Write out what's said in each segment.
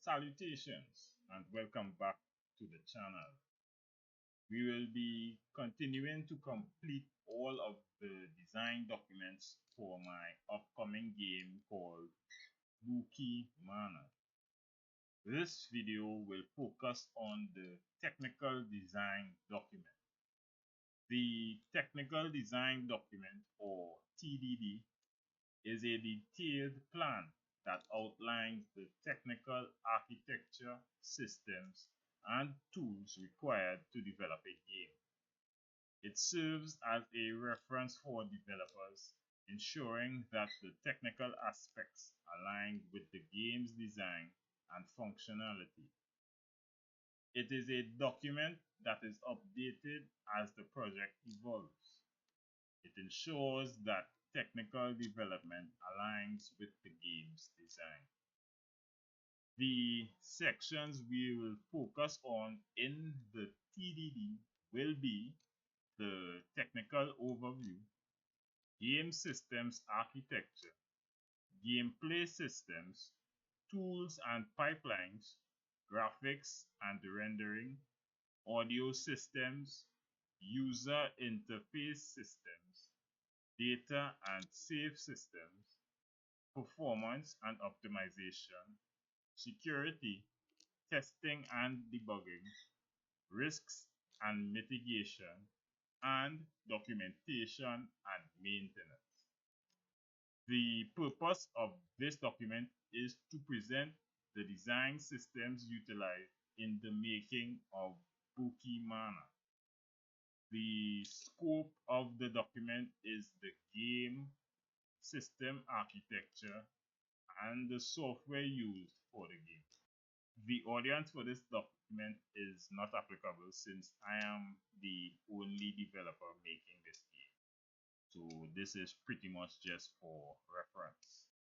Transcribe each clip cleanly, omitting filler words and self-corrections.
Salutations and welcome back to the channel. We will be continuing to complete all of the design documents for my upcoming game called Bookey Manor. This video will focus on the technical design document. The technical design document, or TDD, is a detailed plan that outlines the technical architecture, systems, and tools required to develop a game. It serves as a reference for developers, ensuring that the technical aspects align with the game's design and functionality. It is a document that is updated as the project evolves. It ensures that technical development aligns with the game's design. The sections we will focus on in the TDD will be the technical overview, game systems architecture, gameplay systems, tools and pipelines, graphics and rendering, audio systems, user interface systems, data and save systems, performance and optimization, security, testing and debugging, risks and mitigation, and documentation and maintenance. The purpose of this document is to present the design systems utilized in the making of Bookey Manor. The scope of the document is the game system architecture and the software used for the game. The audience for this document is not applicable since I am the only developer making this game. So this is pretty much just for reference.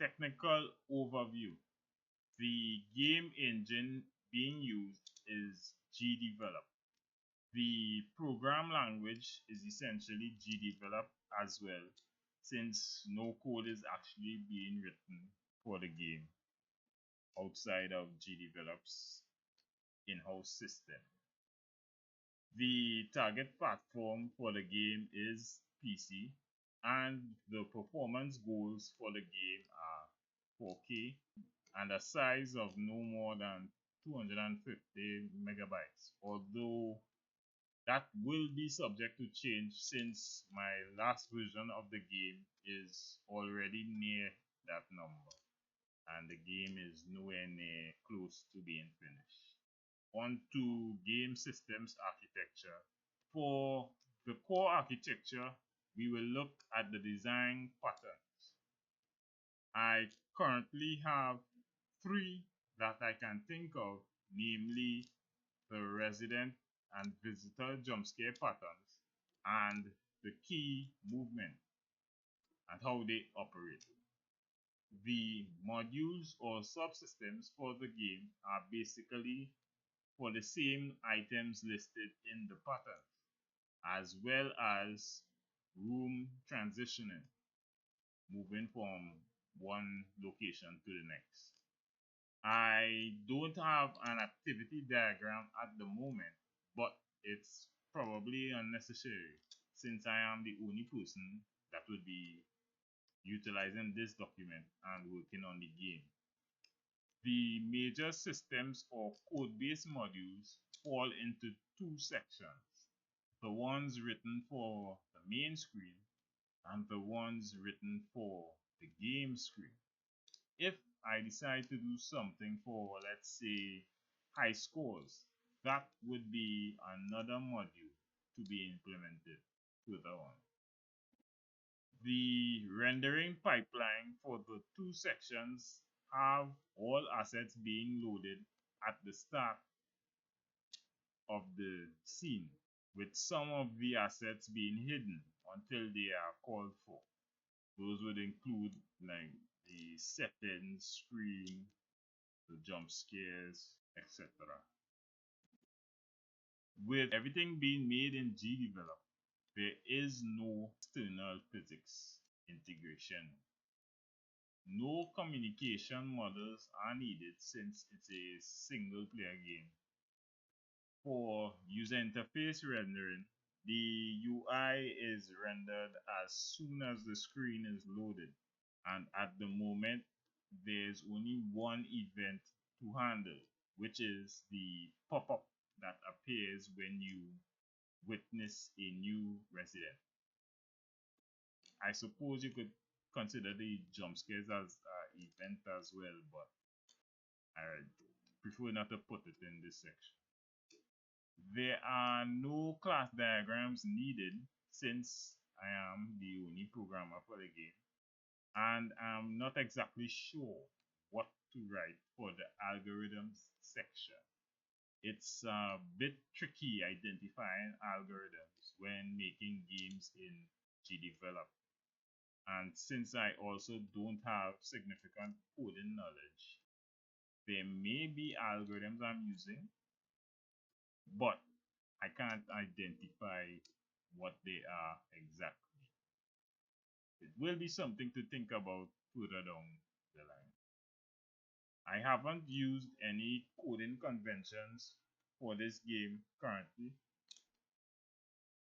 Technical overview. The game engine being used is GDevelop. The program language is essentially GDevelop as well, since no code is actually being written for the game outside of GDevelop's in-house system. The target platform for the game is PC, and the performance goals for the game are 4K and a size of no more than 250 megabytes, although that will be subject to change since my last version of the game is already near that number and the game is nowhere near close to being finished. On to game systems architecture. For the core architecture, we will look at the design patterns. I currently have three that I can think of, namely the resident and visitor jump scare patterns and the key movement and how they operate. The modules or subsystems for the game are basically for the same items listed in the pattern, as well as room transitioning, moving from one location to the next. I don't have an activity diagram at the moment, but it's probably unnecessary since I am the only person that would be utilizing this document and working on the game. The major systems or code-based modules fall into two sections: the ones written for the main screen and the ones written for the game screen. If I decide to do something for, let's say, high scores, that would be another module to be implemented further on. The rendering pipeline for the two sections have all assets being loaded at the start of the scene, with some of the assets being hidden until they are called for. Those would include like the settings screen, the jump scares, etc. With everything being made in GDevelop, there is no external physics integration No communication models are needed since it's a single player game. For user interface rendering, the UI is rendered as soon as the screen is loaded, and at the moment there's only one event to handle, which is the pop-up that appears when you witness a new resident. I suppose you could consider the jump scares as an event as well, but I prefer not to put it in this section. There are no class diagrams needed since I am the only programmer for the game, and I'm not exactly sure what to write for the algorithms section. It's a bit tricky identifying algorithms when making games in GDevelop. And since I also don't have significant coding knowledge, there may be algorithms I'm using, but I can't identify what they are exactly. It will be something to think about further down the line. I haven't used any coding conventions for this game currently.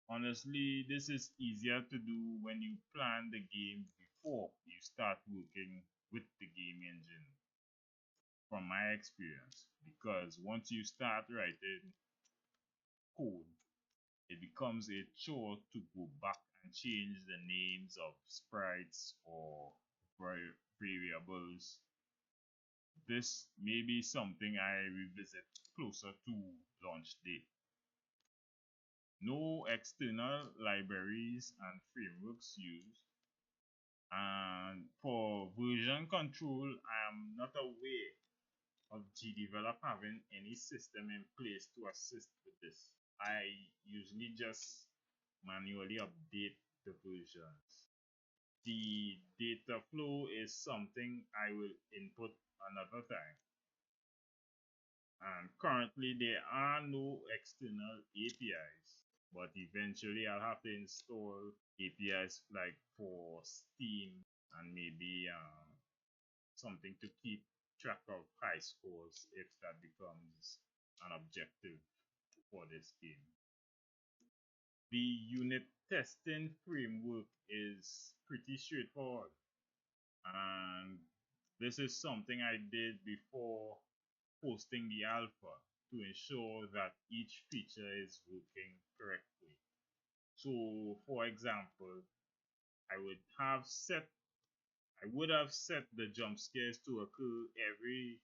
Honestly, this is easier to do when you plan the game before you start working with the game engine, from my experience, because once you start writing code, it becomes a chore to go back and change the names of sprites or variables. This may be something I revisit closer to launch date. No external libraries and frameworks used. And for version control, I am not aware of GDevelop having any system in place to assist with this. I usually just manually update the versions. The data flow is something I will input another time. And currently there are no external APIs, but eventually I'll have to install APIs like for Steam and maybe something to keep track of high scores if that becomes an objective for this game. The unit testing framework is pretty straightforward, and this is something I did before posting the alpha to ensure that each feature is working correctly. So for example, I would have set the jump scares to occur every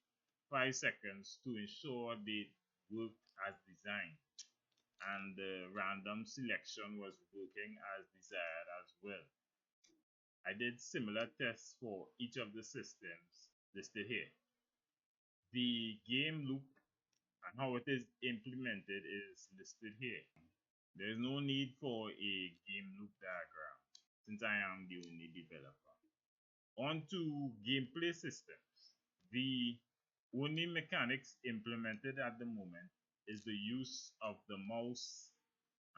5 seconds to ensure they worked as designed, and the random selection was working as desired as well. I did similar tests for each of the systems listed here. The game loop and how it is implemented is listed here. There is no need for a game loop diagram since I am the only developer. On to gameplay systems. The only mechanics implemented at the moment is the use of the mouse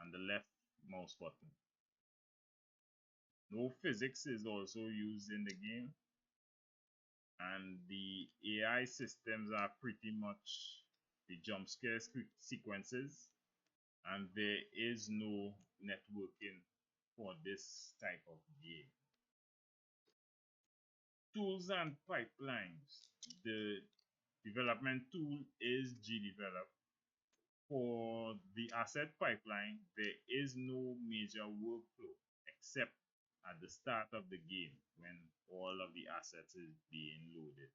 and the left mouse button. No physics is also used in the game, and the AI systems are pretty much the jump scare sequences, and there is no networking for this type of game. Tools and pipelines. The development tool is GDevelop. For the asset pipeline, there is no major workflow except at the start of the game when all of the assets is being loaded.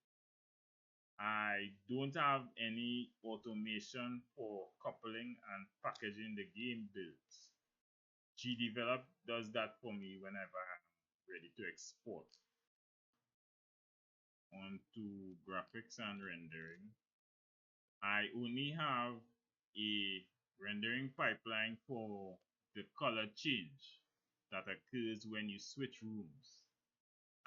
I don't have any automation for coupling and packaging the game builds. GDevelop does that for me whenever I'm ready to export. On to graphics and rendering. I only have a rendering pipeline for the color change that occurs when you switch rooms,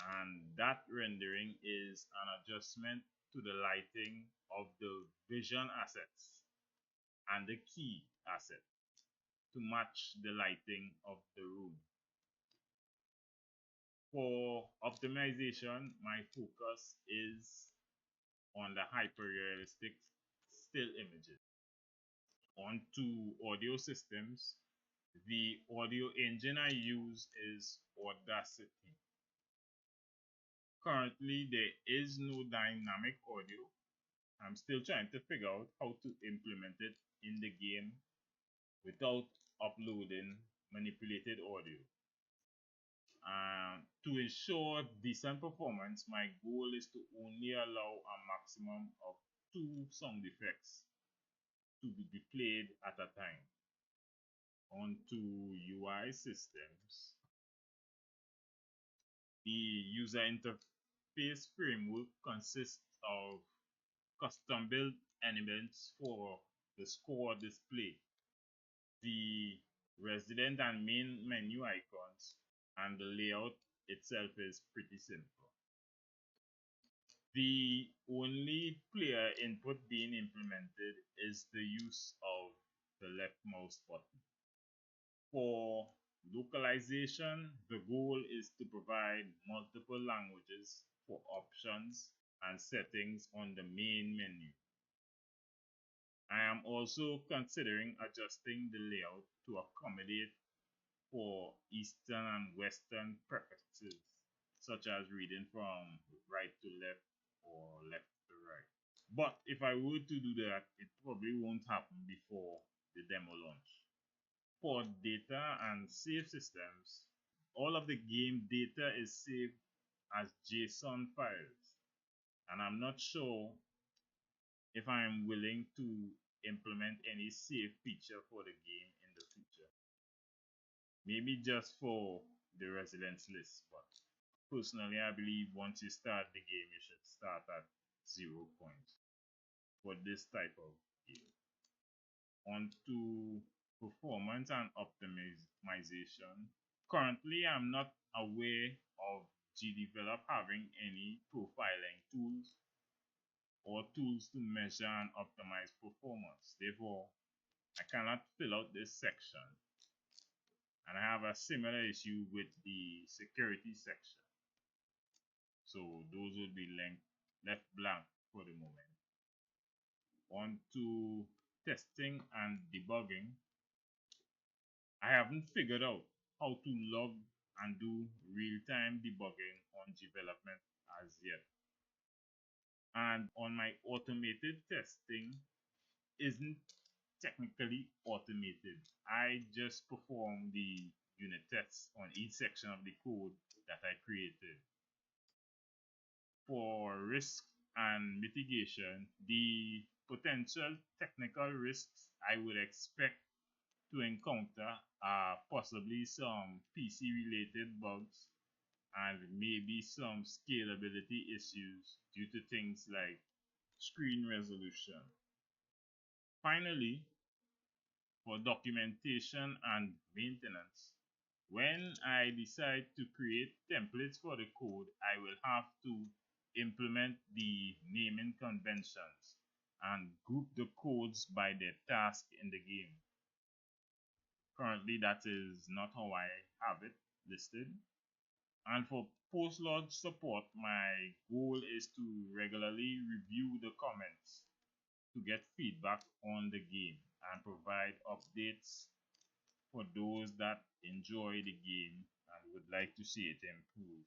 and that rendering is an adjustment to the lighting of the vision assets and the key asset to match the lighting of the room. For optimization, my focus is on the hyper-realistic still images. On to audio systems, the audio engine I use is Audacity. Currently, there is no dynamic audio. I'm still trying to figure out how to implement it in the game without uploading manipulated audio. To ensure decent performance, my goal is to only allow a maximum of 2 sound effects to be played at a time. On to UI systems. The user interface framework consists of custom built elements for the score display, the resident and main menu icons, and the layout itself is pretty simple. The only player input being implemented is the use of the left mouse button. For localization, the goal is to provide multiple languages for options and settings on the main menu. I am also considering adjusting the layout to accommodate for Eastern and Western preferences, such as reading from right to left or left to right. But if I were to do that, it probably won't happen before the demo launch. For data and save systems, all of the game data is saved as JSON files, and I'm not sure if I am willing to implement any save feature for the game in the future. Maybe just for the residence list, but personally I believe once you start the game you should start at 0 points for this type of game. On to performance and optimization. Currently I'm not aware of GDevelop having any profiling tools or tools to measure and optimize performance. Therefore, I cannot fill out this section. And I have a similar issue with the security section. So those will be left blank for the moment. On to testing and debugging. I haven't figured out how to log and do real-time debugging on development as yet. And on my automated testing isn't technically automated. I just perform the unit tests on each section of the code that I created. For risk and mitigation, the potential technical risks I would expect to encounter are possibly some PC related bugs and maybe some scalability issues due to things like screen resolution. Finally, for documentation and maintenance, when I decide to create templates for the code, I will have to implement the naming conventions and group the codes by their task in the game. Currently, that is not how I have it listed. And for post-launch support, my goal is to regularly review the comments to get feedback on the game and provide updates for those that enjoy the game and would like to see it improve.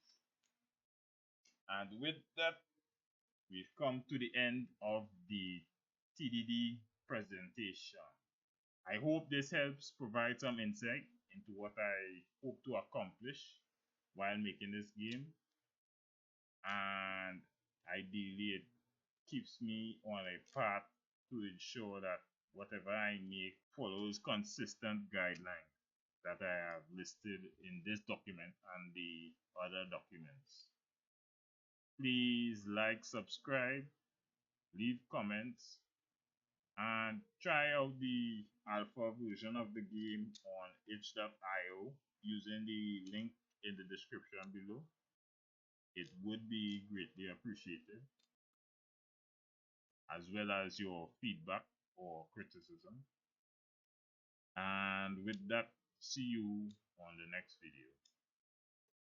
And with that, we've come to the end of the TDD presentation. I hope this helps provide some insight into what I hope to accomplish while making this game, and ideally it keeps me on a path to ensure that whatever I make follows consistent guidelines that I have listed in this document and the other documents. Please like, subscribe, leave comments, and try out the alpha version of the game on itch.io using the link in the description below. It would be greatly appreciated, as well as your feedback or criticism. And with that, see you on the next video.